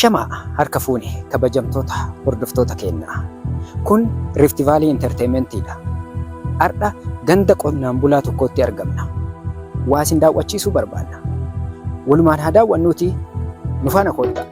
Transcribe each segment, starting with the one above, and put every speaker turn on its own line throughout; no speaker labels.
Ashamaa harka fuune kabajamtoota hordoftoota keenyaa. Kun Rift Valley Entertainmentidha. Har'a ganda qonnaan bulaa tokkotti argamna. Waa isin daawwachiisuu barbaanna. Walumaan haa daawwannuuti nu faana kottaa.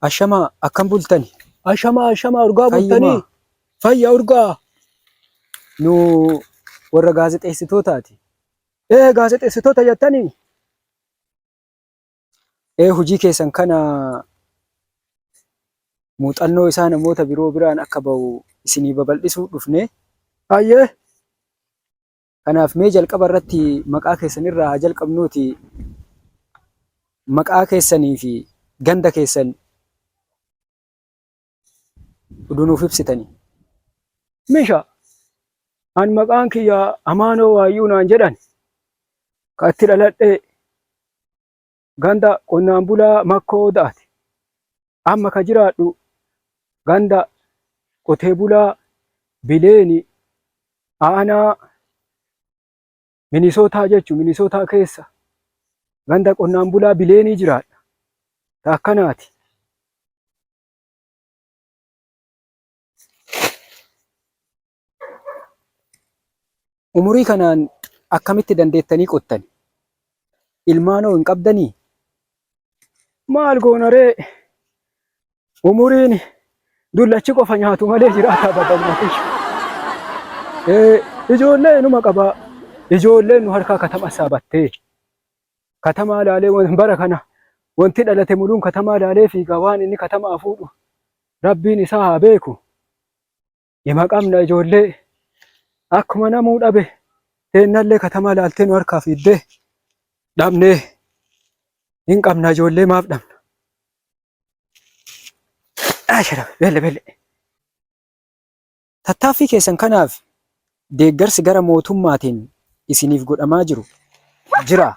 Ashamaa akkam bultani?
Ashamaa urgaa bultanii?
Fayya urgaa. Nu warra gaazexeessitootaati.
Gaazexeessitoota jettanii?
Hojii keessan kana muuxannoo isaa namoota biroo biraan akka bahu isinii babal'isuu dhufne.
Hayyee.
Kanaaf mee jalqaba irratti maqaa keessanirraa haa jalqabnuuti. Maqaa keessanii fi ganda keessan nuuf ibsitanii.
Misha an maqaan kiyya Amaanoo Waayyuu naan jedhan ka itti dhaladhe ganda qonnaan bulaa Makkoo Da'ati. Amma ka jiraadhu ganda qotee bulaa Bileeni aanaa Minisootaa jechuun Minisootaa keessa ganda qonnaan bulaa Bileenii jiraadha. Akkanaati. Umurii kanaan akkamitti dandeettanii qottani? Ilmaanoo hin qabdanii? Maal goona ree? Umuriin dullachi qofa nyaatu malee jiraata badannatish. Ijoollee numa qabaa. Ijoolleen nu harkaa katama saabattee. Katamaa laalee bara kana wanti dhalate muluun katamaa laalee fiigaa waan inni katamaa fuudhu rabbiin isaa haa beeku. Hima qabna ijoollee. Akkuma namuu dhabe teennallee katamaa laaltee nu harkaa fiiddee dhabnee hin qabna ijoollee maaf dhabna. Belle.
Tattaaffii keessan kanaaf deeggarsi gara mootummaatiin isiniif godhamaa jiru jira?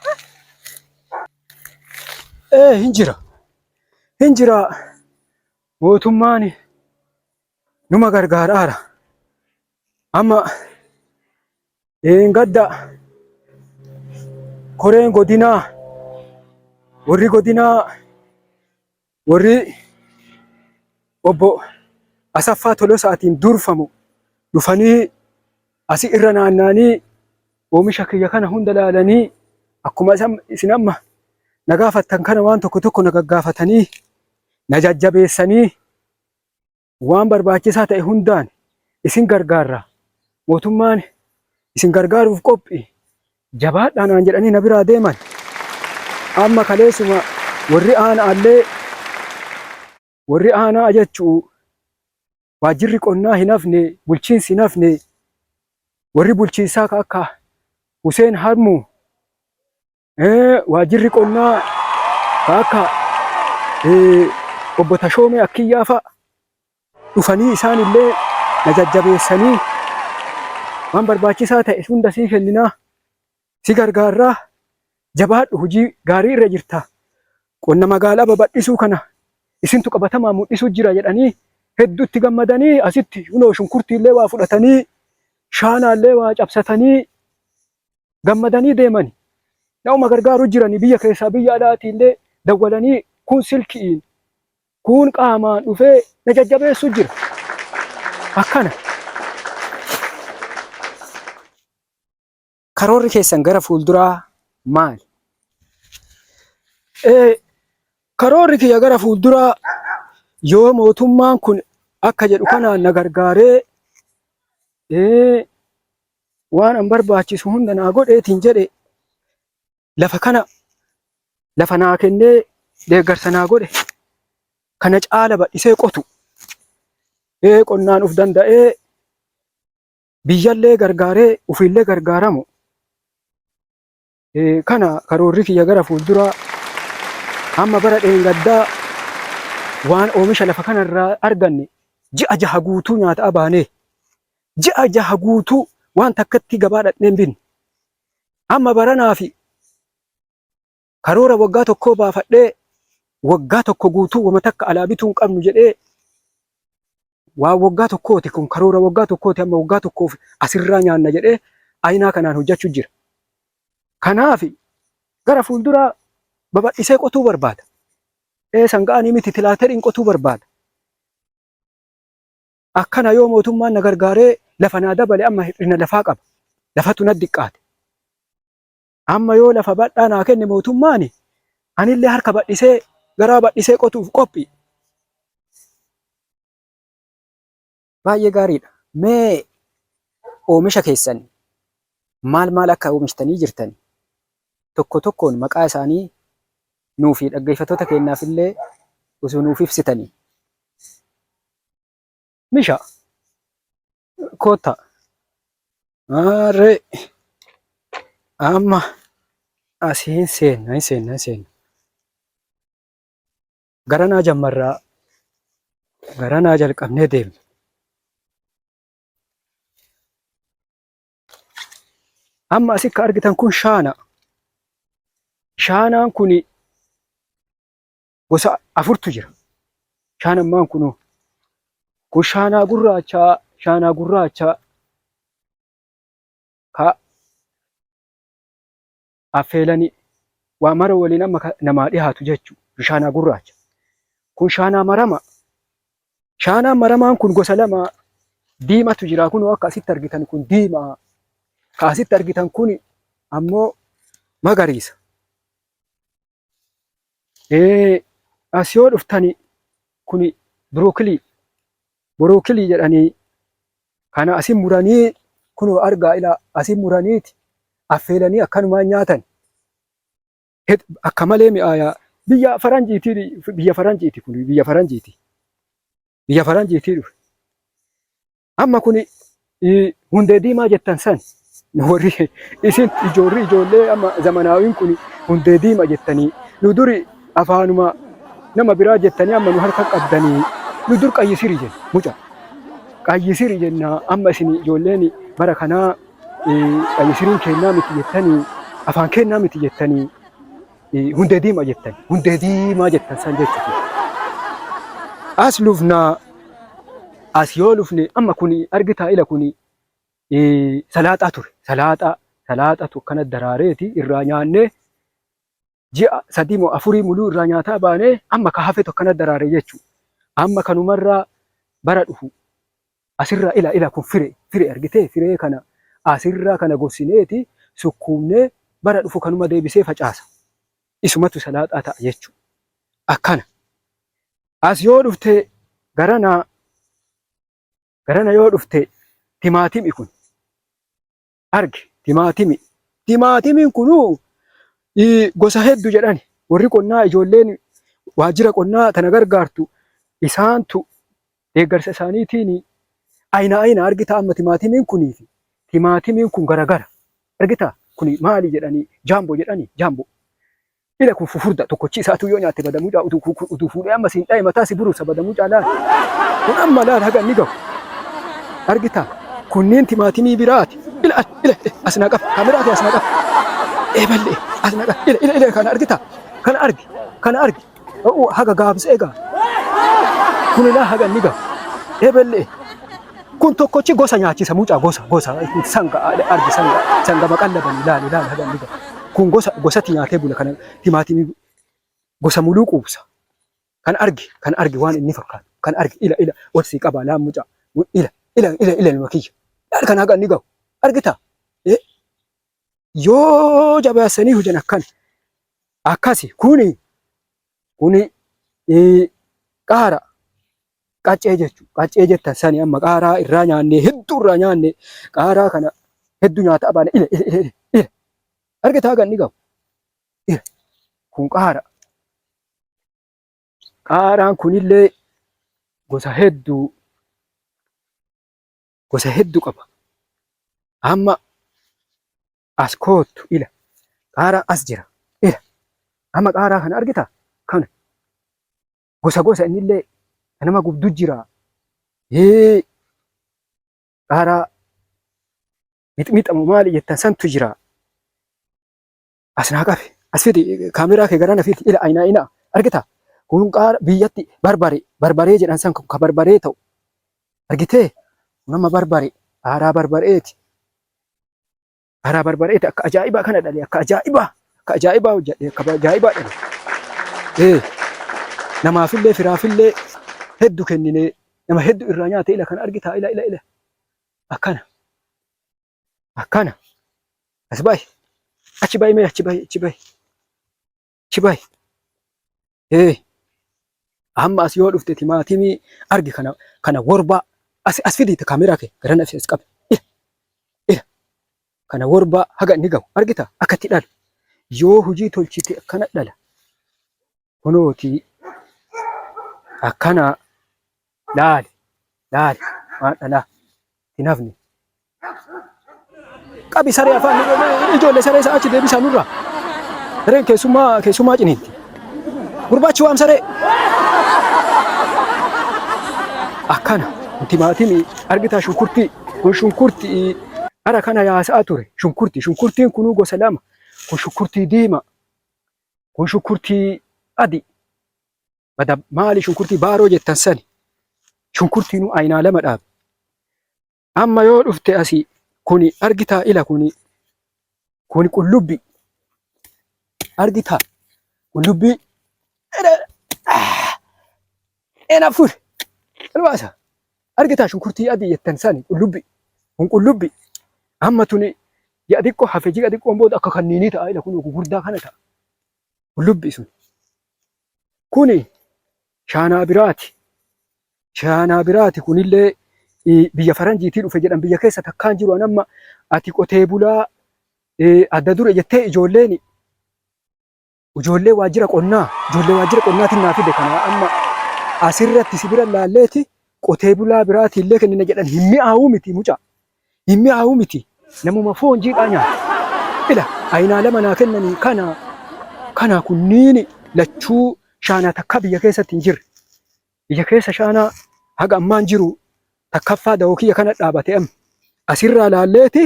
Hin jira. Mootummaan numa gargaaraara. Amma gadda koreen godinaa warri obbo Asaffaa Tolosaatiin durfamu dhufanii asii irra naanna'anii oomisha kiyya kana hunda laalanii akkuma isin amma na gaafattan kana waan tokko na gaggaafatanii na jajjabeessanii waan barbaachisaa ta'e hundaan isin gargaarra. Mootummaan isin gargaaruuf qophii jabaadhaan jedhanii na biraa deeman. Amma kaleessuma warri aanaa jechuu waajjirri qonnaa hin hafne, bulchiinsi hin hafne, warri bulchiinsaa akka Huseen Harmuu, waajjirri qonnaa akka obbo Tashoomee Akkiyyaa fa'a dhufanii isaan illee na jajjabeessanii waan barbaachisaa ta'e hunda sii kenninaa, si gargaarraa, jabaadhu, hojii gaarii irra jirta. Qonna magaalaa babal'isuu kana isintu qabatamaa mul'isuu jira jedhanii hedduutti gammadanii asitti kunoo shunkurtiillee waa fudhatanii shaanaallee waa cabsatanii gammadanii deemani. Nama gargaaruu jiranii biyya keessaa biyya alaatiillee dawwalanii kun silkiin kun qaamaan dhufee na jajjabeessuu jira. Akkana.
Karoorri keessan gara fuulduraa maali?
Karoorri kiyya gara fuulduraa yoo mootummaan kun akka jedhu kanaan na gargaaree waan an barbaachisu hunda naa godheetiin jedhe lafa naa kennee deeggarsa naa godhe kana caala bal'isee qotu qonnaan uf danda'ee biyyallee gargaaree ufiillee gargaaramu kana karoorri kiyya gara fuulduraa amma bara dheengaddaa waan oomisha lafa kanarraa arganne ji'a 6 guutuu nyaata baanee ji'a 6 guutuu waan takkatti gabaa dhaqnee hin binne. Amma baranaa fi karoora waggaa tokkoo baafadhee waggaa tokko guutuu wama takka alaa bituu hin qabnu jedhee waan waggaa tokkooti kun karoora waggaa tokkooti amma waggaa tokkoof asirraa nyaanna jedhee ayinaa kanaan hojjechuu jira. Kanaaf gara fuulduraa babal'isee qotuu barbaada. Sanga'anii miti tilaateriin qotuu barbaada. Akkana yoo mootummaan na gargaaree lafa naa dabale amma hir'ina lafaa qaba. Lafatu na diqqaate. Amma yoo lafa bal'aa naa kenne mootummaan anillee harka bal'isee garaa bal'isee qotuuf qophii.
Baay'ee gaariidha. Mee oomisha keessan maal akka oomishtanii jirtan tokko tokkoon maqaa isaanii nuu fi dhaggeeffattoota keenyaaf illee osoo nuuf ibsitanii.
Misha koota maarree amma asiin seenna garanaa jammarraa garanaa jalqabnee deemna. Amma asitti argitan kun shaana. Shaanaan kun gosa 4tu jira. Shaanammaan kun shaanaa gurraachaa ka affeelanii waa mara waliin amma namaa dhiyaatu jechuudha. Shaanaa gurraacha. Kun shaanaa marama. Shaanaan maramaan kun gosa 2 diimatu jira. Kun akka asitti argitan kun diimaa. Ka asitti argitan kun ammoo magariisa. As yoo dhuftani kun birookilii jedhanii kana asin muranii kun argaa ilaa asin muraniiti affeelanii akkanumaan nyaatan. Akka malee mi'aayaa biyya faranjiiti kun biyya faranjiiti dhufe. Amma kun hundee diimaa jettan san warri isin ijoollee amma zamanaawiin kun hundee diimaa jettanii nu duri afaanuma nama biraa jettanii amma nu harka qabdanii nu dur qayyisirii jenna muca qayyisirii jenna amma isin ijoolleen bara kanaa qayyisiriin kennaa miti jettanii afaan kennaa miti jettanii hundee diimaa jettan san jechuudha. As lufnaa as yoo lufne amma kun argitaa ila kun salaaxaa ture. Salaaxatu akkana daraareeti irraa nyaannee ji'a 3 moo 4 muluu irraa nyaataa baanee amma ka hafetu akkana daraare jechuudha. Amma kanumarraa bara dhufu asirraa ila kun firee argitee firee kana asirraa kana gossineeti sukkuumnee bara dhufu kanuma deebisee facaasa. Isumatu salaaxaa ta'a jechuudha. Akkana as yoo dhufte garanaa yoo dhufte timaatimi kun argi timaatimiin kunuu gosa hedduu jedhani warri qonnaa ijoolleen waajjira qonnaa tana gargaartu isaantu deeggarsa isaaniitiin ayina argita amma timaatimiin kun garagara argita kun maali jedhanii jaamboo jedhanii jaamboo ila kun fufurda tokkochi isaatu yoo nyaatte badamuu caa utuu fuudhee amma siin dhaye mataa si buruusa badamuu caalaa kun amma laal haga inni gahu argita kunniin timaatimii biraati ila asna qaf kameraati asna qaf eeballe asna qaf ila kana argita kana argi haga gaabsa egaa kun ila haga inni gahu eeballe kun tokkochi gosa nyaachisa mucaa gosa sanga argi sanga maqallaban laal haga inni gahu kun gosati nyaatee bula kana timaatimii gosa muluu quubsa kan argi waan inni fakkaatu kan argi ila warsii qaba laan mucaa ila makiyya laal kana haga inni gahu argita yoo jabaasanii hujan akkasi kuni qaara qaccee jechuudha. Qaccee jettan sani amma qaaraa irraa nyaannee hedduu irraa nyaannee qaaraa kana hedduu nyaata abaana ila argita haga inni gahu kun qaaraan kunillee gosa hedduu qaba. Amma as koottu ila qaaraa as jira ila amma qaaraa kana argita kana gosa innillee nama gubdu jira. Qaaraa mixmixamu maali jettan santu jira. As naa qabe. As fidi kaameraa kee gara na fidi ila ayina argita. Kun qaara biyyatti barbaree jedhan san ka barbaree ta'u. Argitee nama barbare aaraa barbareeti. Aaraa barbareeti akka ajaa'ibaa kana dhale akka ajaa'ibaa hojjedhe akka ajaa'ibaa dhale. Namaafillee firaafillee hedduu kennine nama hedduu irraa nyaate ila kana argitaa ila akkana as baay'ee achi baay'ee mee achi baay'ee amma as yoo dhufte timaatimii argi kana worbaa as fidiite kaameraa kee gara nafsi as qabe ila kana worbaa haga inni gahu argita akkatti dhalu yoo hojii tolchite akkana dhala kunooti akkana laali waan dhalaa hinafne qabi saree afaan ijoollee saree isaa achi deebisaa nurra sareen keessumaa ciniitti gurbaachi waam saree akkana timaatimii argitaa shunkurtii kun shunkurtii ara kana yaasaa ture shunkurtiin kunuu gosa lama kun shunkurtii diimaa kun shunkurtii adii maali shunkurtii baaroo jettan sani shunkurtiinuu aynaa lama dhaabe amma yoo dhufte asii kuni argitaa ila kuni qullubbii argitaa qullubbii ena fur albaasa argitaa shunkurtii adii jettan sani qullubbii amma tuni ji'a xiqqoo hafe ji'a xiqqoon booda akka kanniinii ta'a ila kun gurguddaa kana ta'a qullubbii sun kuni shaanaa biraati kunillee biyya faranjiitii dhufe jedhan biyya keessa takkaan jiru amma ati qotee bulaa adda dure jettee ijoollee waajjira qonnaatiin naa fide kana amma asirratti sibira laalleeti qotee bulaa biraatiillee kennina jedhan hin mi'aawu miti mucaa hin mi'aawu miti namuma foon jiidhaa nyaata ila aynaa lama naa kennanii kana kunniini lachuu shaanaa takka biyya keessatti hin jirre biyya keessa shaanaa haga ammaan jiru takkaffaa da'oo kiyya kana dhaabate amma asirraa laalleeti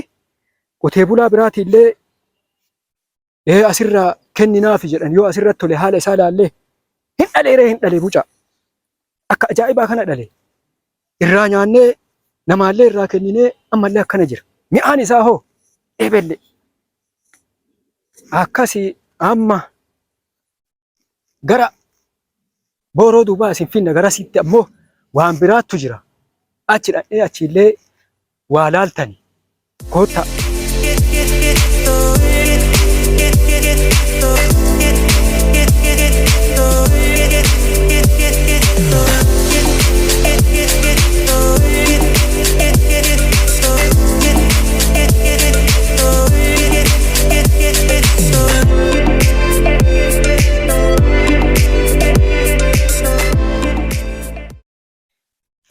qotee bulaa biraatiillee asirraa kenninaafi jedhan yoo asirratti tole haala isaa laallee hin dhalee mucaa akka ajaa'ibaa kana dhale irraa nyaannee namaallee irraa kenninee ammallee akkana jira mi'aan isaa hoo eebelle akkasii amma gara booroo duubaa isin finna garasitti ammoo waan biraattu jira achi dhaqee achiillee waa laaltani koottaa.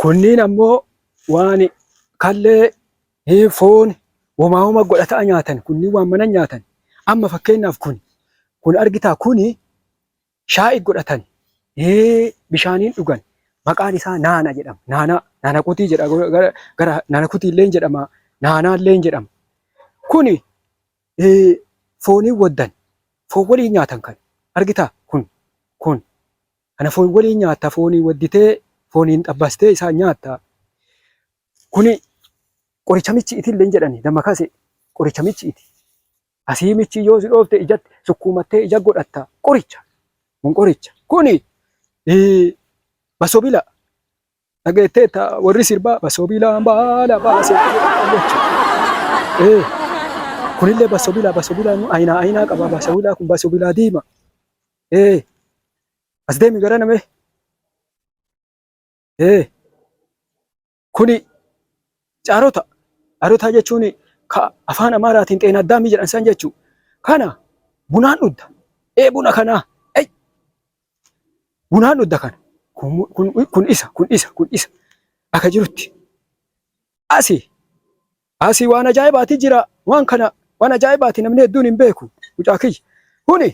Kunniin ammoo waan kallee foon homaa godhataa nyaatan kunniin waan mana nyaatan amma fakkeenyaaf kun argitaa kuni shaayii godhatan bishaaniin dhugan maqaan isaa naana jedhama naana kutii jedha gara naana kutii illee jedhama naanaa illee jedhama kuni fooniin waddan foon waliin nyaatan kan argitaa kun kana foon waliin nyaata fooniin wadditee fooniin xabbastee isaa nyaatta kuni qoricha michiitii illee jedhani damakase qoricha michiiti asii michi yoo si dhoofte ijatti sukkuumattee ija godhatta qoricha kuni basobila dhageetteetta warri sirbaa basobilaan baala baasee kunillee basobilaan aynaa qaba basobilaa kun basobilaa diima as deemi gara namee kuni caarota jechuun ka afaan amaaraatiin xeenaa addaamii jedhan san jechuu kana bunaan dhudda buna kanaa bunaan dhudda kana kun isa akka jirutti asii waan ajaa'ibaati jira waan kana waan ajaa'ibaati namni hedduun hin beeku mucaa kiyya kuni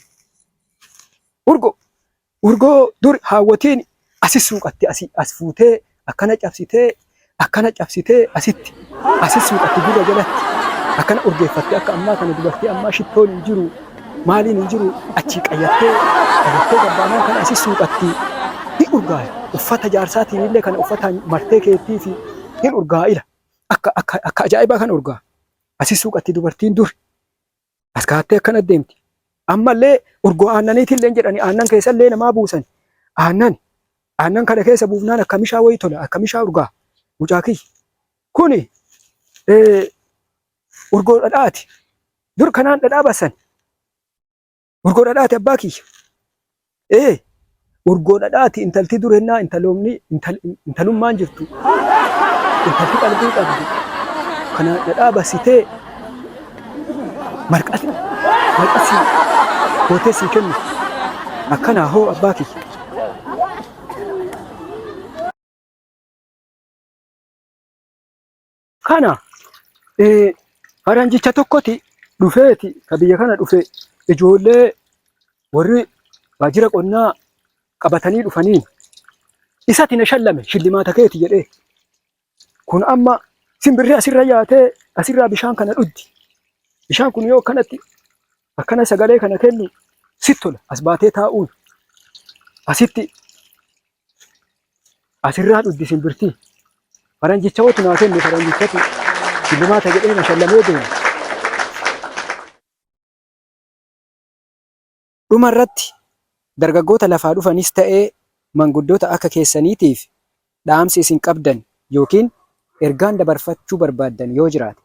urgoo dur haawwatiin asis suuqatti as fuutee akkana cabsitee asitti asis suuqatti gurra jalatti akkana urgeeffattee akka ammaa kana dubartii ammaa shittoon hin jiru maaliin hin jiru achii qayyattee gabbaanaa kana asis suuqatti hin urgaa'e uffata jaarsaatiin illee kana uffata martee keettii fi hin urgaa'ila akka ajaa'ibaa kan urgaa asis suuqatti dubartiin dur as kaattee akkana deemti ammallee urgoo aannaniitillee jedhani aannan keessallee namaa buusan aannan kana keessa buufnaan akka mishaa wayii tola akka mishaa urgaa mucaa kiyya kuni urgoo dhadhaati dur kanaan dhadhaa basan urgoo dhadhaati abbaa kiyya urgoo dhadhaati intalti dur hennaa intalummaan jirtu intalti qalbii qabdu kana dhadhaa basitee marqasii gootee sii kennu akkanaa hoo abbaa kiyya. Kana faranjicha tokkoti dhufeeti ka biyya kana dhufe ijoollee warri waajjira qonnaa qabatanii dhufaniin isatti na shallame shillimaata keeti jedhee kun amma simbirri asirra yaatee asirraa bishaan kana dhuddi bishaan kun yoo akkanatti akkana sagalee kana kennu sittola as baatee taa'uun asitti asirraa dhuddi simbirtii faranjicha watu naa kenne faranjichatu shillimaata jedhee na shallamee deema. Dhuma irratti dargaggoota lafaa dhufanis ta'ee manguddoota akka keessaniitiif dhaamsi isin qabdan yookiin ergaan dabarfachuu barbaaddan yoo jiraate.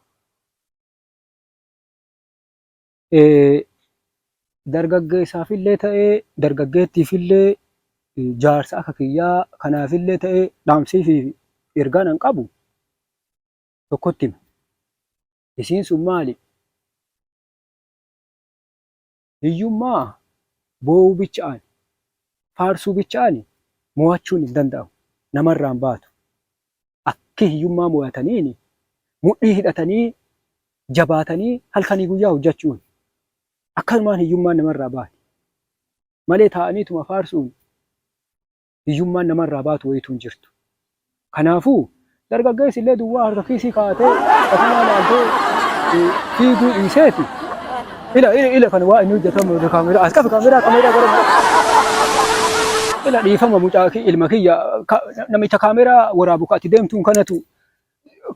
Dargaggeessaafillee ta'ee dargaggeettiifillee jaarsa akka kiyyaa kanaafillee ta'ee dhaamsii fi ergaan an qabu tokkotti hima. Isiin sun maali? Hiyyummaa boo'uu bicha'an faarsuu bicha'an mo'achuun hin danda'amu namarraan baatu. Akki hiyyummaa mo'ataniin mudhii hidhatanii jabaatanii halkanii guyyaa hojjechuun akkasumaan hiyyummaan namarraa baati. Malee taa'aniituma faarsuun hiyyummaan namarraa baatu wayituu hin jirtu. Kanaafuu dargaggeessi illee duwwaa harka kiisii kaa'atee akkasumaan laaltee fiiguu dhiiseeti. Ila kan waa inni hojjetamu kaameraa as qabi kaameraa gara ila dhiifama mucaa ilma kiyya namicha kaameraa waraabu ati deemtuun kanatu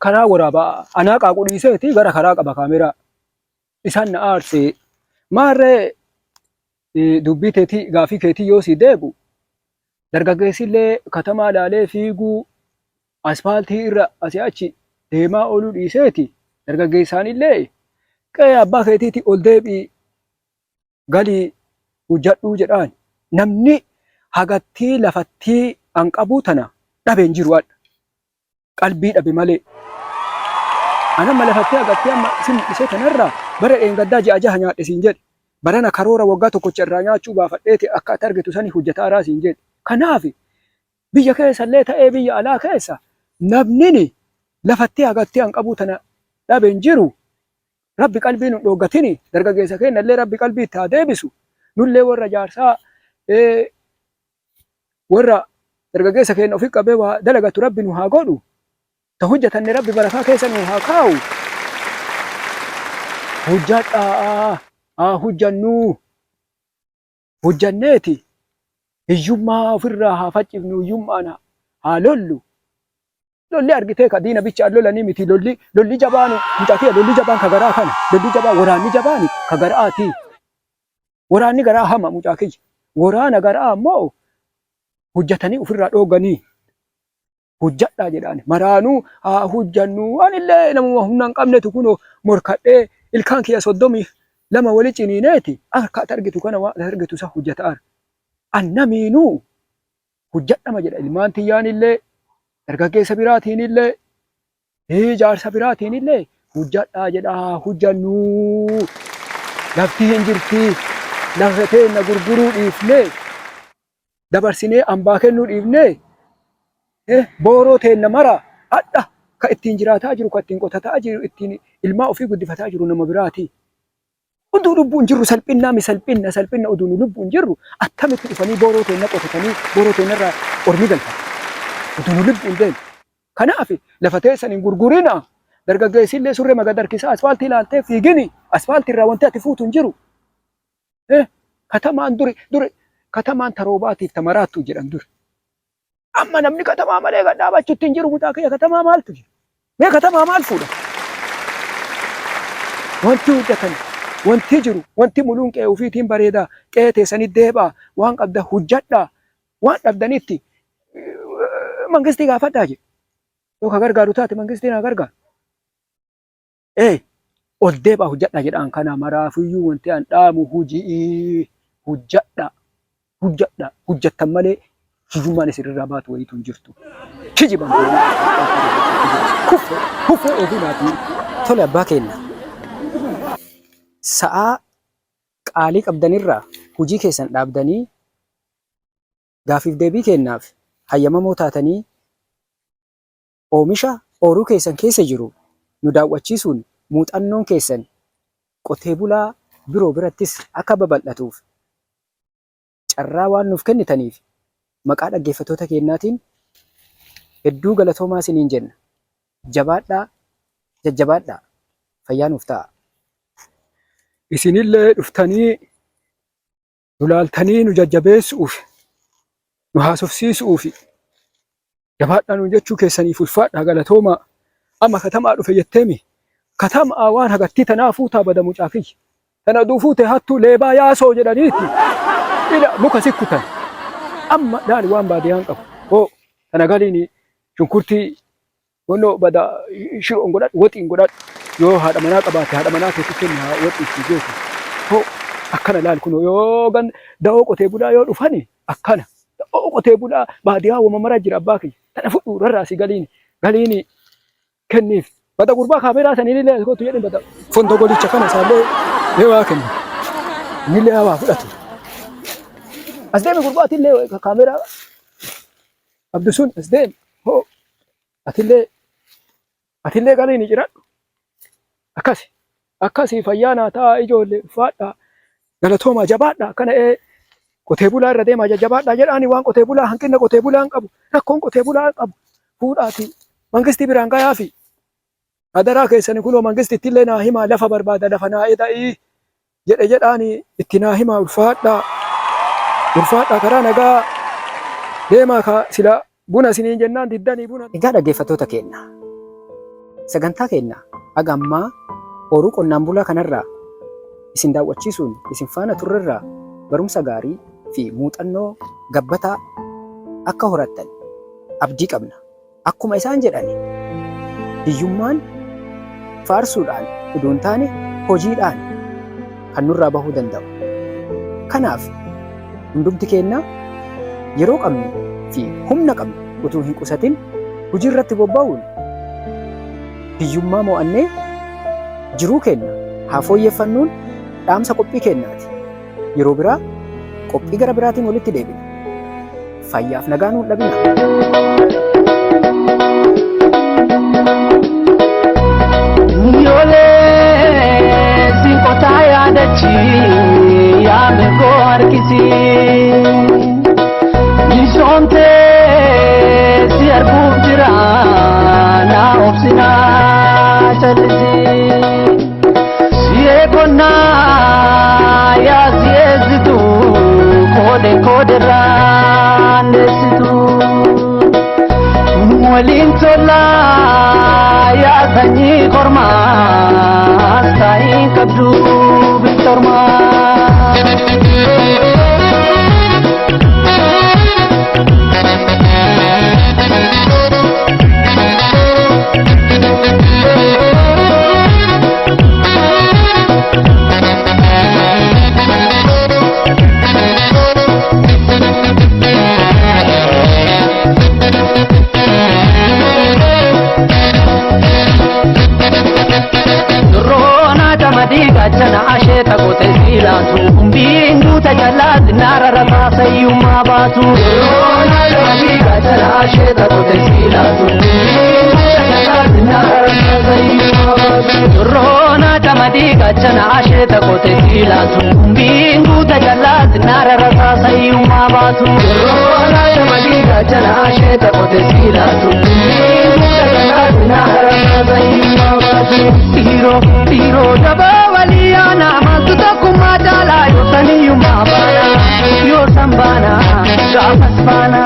karaa waraabaa anaa qaaquu dhiiseeti gara karaa qaba kaameraa isaan na aarsee maarree dubbii teetii gaafii keetii yoo si deebu dargaggeessi illee katamaa laalee fiiguu asfaaltii irra asii achi deemaa ooluu dhiiseeti dargaggeessaan illee qe'ee abbaa keetiiti ol deebii galii hojjadhuu jedhaan namni hagattii lafattii hanqabuu tana dhabeen jiru adha qalbii dhabe malee anamma lafattii hagattii amma isin isee kanarraa bara dheengaddaa ji'a jaha nyaadhe siin jedhe barana karoora waggaa tokkocha irraa nyaachuu baafadheeti akka ati argitu sani hojjetaa raa siin jedhe kanaaf biyya keessallee ta'ee biyya alaa keessa namnini lafattii hagattii hanqabuu tana dhabeen jiru. Rabbi qalbii nu dhooggatini dargaggeessa keenya illee rabbi qalbii itti haa deebisu nullee warra jaarsaa warra dargaggeessa keenya ofii qabee waa dalagatu rabbi nu haa godhu ta hojjetanne rabbi barakaa keessa nu haa kaa'u hojjadhaa haa hojjannuu hojjanneeti hiyyummaa ofirraa haa faccifnu hiyyummaan haa lollu lolli argitee ka diina bicha lolanii miti lolli jabaanu mucaatii lolli jabaan ka garaa kana lolli jabaan waraanni jabaani ka garaati waraanni garaa hama mucaakii waraana garaa ammoo hojjetanii ofirraa dhooganii hojjadhaa jedhaan maraanuu haa hojjannu anillee namuma humna hin qabnetu kunoo morkadhee ilkaan kiyya 32 wali ciniineeti akka ati argitu kana waan argitu isa hojjetaa annamiinuu hojjadhama jedha ilmaan tiyyaan illee dargaggeessa biraatiin illee jaarsa biraatiin illee hojjadhaa jedhaa hojjannuu lafti hin jirti lafa teenya gurguruu dhiifnee dabarsinee hambaa kennuu dhiifnee booroo teenya mara hadha ka ittiin jiraataa jiru ka ittiin qotataa jiru ittiin ilmaa ofii guddifataa jiru nama biraati Uduu lubbuun jirru salphinnaa mi salphinna uduun lubbuun jirru attamitti dhufanii booroo teenna qotatanii booroo teenna irraa ormi galfatan. Uduun lubbuun deemu. Kanaaf lafa teessan hin gurgurina. Dargaggeessi illee surree magadarkisaa asfaaltii ilaaltee fiigini. Asfaaltii irraa wanti ati fuutu hin jiru. Katamaan katamaan taroobaatiif tamaraattu jedhan duri. Amma namni katamaa malee gad dhaabachuutti hin jiru mutaa kiyya katamaa maaltu jira? Mee katamaa maal fuudha? Wanti hojjetan, wanti jiru, wanti muluun qe'ee ofiitiin bareedaa, qe'ee teessanii deebaa, waan qabda hojjadhaa, waan dhabdanitti mangistii gaafadhaa jedhu. Yoo ka gargaaru taate mangistii na gargaaru. Ol deebaa hojjadhaa jedhaan kana maraafiyyuu wanti an dhaamu hujii hojjadhaa. Hojjattan malee hiyyummaan isinirraa baatu wayiitu hin jirtu. Kijiban kuffe ofiinaatii.
Tole abbaa keenya. Sa'aa qaalii qabdanirraa hojii keessan dhaabdanii gaafiif deebii kennaaf hayyamamoo taatanii oomisha ooruu keessan keessa jiru nu daawwachiisuun muuxannoon keessan qotee bulaa biroo birattis akka babal'atuuf carraa waan nuuf kennitaniif maqaa dhaggeeffattoota keenyaatiin hedduu galatoomaa isiniin jenna. Jabaadhaa, jajjabaadhaa, fayyaa nuuf ta'a.
Isinillee dhuftanii nu laaltanii nu jajjabeessuuf nu haasofsiisuuf jabaadhaa nuun jechuu keessaniif ulfaadhaa galatoomaa. Amma katamaa dhufe jetteemi katamaa waan hagattii tanaa fuutaa badamu caakiyya. Tana duufuute hattuu leebaa yaasoo jedhaniiti. Muka sikkutan. Amma daali waan baadiyaan qabu. Tana galiin shunkurtii wannoo bada shiroon godhadhu woxiin godhadhu. Yoo haadha manaa qabaate haadha manaa keessatti kenna woxii itti geessu. Akkana laal kun yoo da'oo qotee bulaa yoo dhufani akkana. Da'oo qotee bulaa baadiyaa wama maraa jira abbaa kiyya. Tana fudhu rarraasi galiin kenniif. Bada gurbaa kaameeraa sanii illee kootu jedhin bada fontoo golicha kana isaallee mee waa kenna. Nillee waa fudhatu. As deemi gurbaati illee kaameeraa Abdusun as deemi. Atillee galiin jiradhu. Akkasi fayyaanaa ta'a ijoollee ulfaadhaa galatoomaa jabaadhaa akkana qotee bulaa irra deemaa jajjabaadhaa jedhaani waan qotee bulaa hanqina qotee bulaan qabu rakkoon qotee bulaa qabu fuudhaati mangistii biraan gayaafi adaraa keessanii kunoo mangistitti illee naa himaa lafa barbaada lafa naa eda'ii jedhaani itti naa himaa ulfaadhaa karaa nagaa deemaa ka sila buna isiniin jennaan diddanii buna.
Egaa dhaggeeffattoota keenya sagantaa keenya haga ammaa ooruu qonnaan bulaa kanarraa isin daawwachiisuun isin faana turrerraa barumsa gaarii fi muuxannoo gabbataa akka horattan abdii qabna. Akkuma isaan jedhani hiyyummaan faarsuudhaan uduun taane hojiidhaan kan nurraa bahuu danda'u. Kanaaf hundumti keenya yeroo qabnu fi humna qabnu utuu hin qusatin hojii irratti bobba'uun hiyyummaa mo'annee jiruu keenya haa fooyyeffannuun dhaamsa qophii keenyaati. Yeroo biraa qophii gara biraatiin walitti deebina. Fayyaaf nagaa nuun dhabina.
Yoolee si qotaa yaadachi yaame koo harkisi. Nisoontee si arguuf jira naa obsinaa callisi. Siyee qonnaa yaa siyeessitu koode raandeessitu. Waliin tolaa yaa sanyii kormaa saayin qabdu bittormaa. Gachana asheta kote silatu mbingu tajalad nara rata yuma batu. Gachana asheta kote silatu mbingu tajalad nara rata sayyummaa baatu roona damadii gachana asheeta qote silaatu binguuta jallaati naara rasaa sayyummaa baatu roona damadii gachana asheeta qote silaatu binguuta jallaati naara rasaa sayyummaa baatu dhiiroo dabaa waliyaana maaltu takkumaa jaalaa yoo saniyyummaa baana yoo sanbaana gaafas baana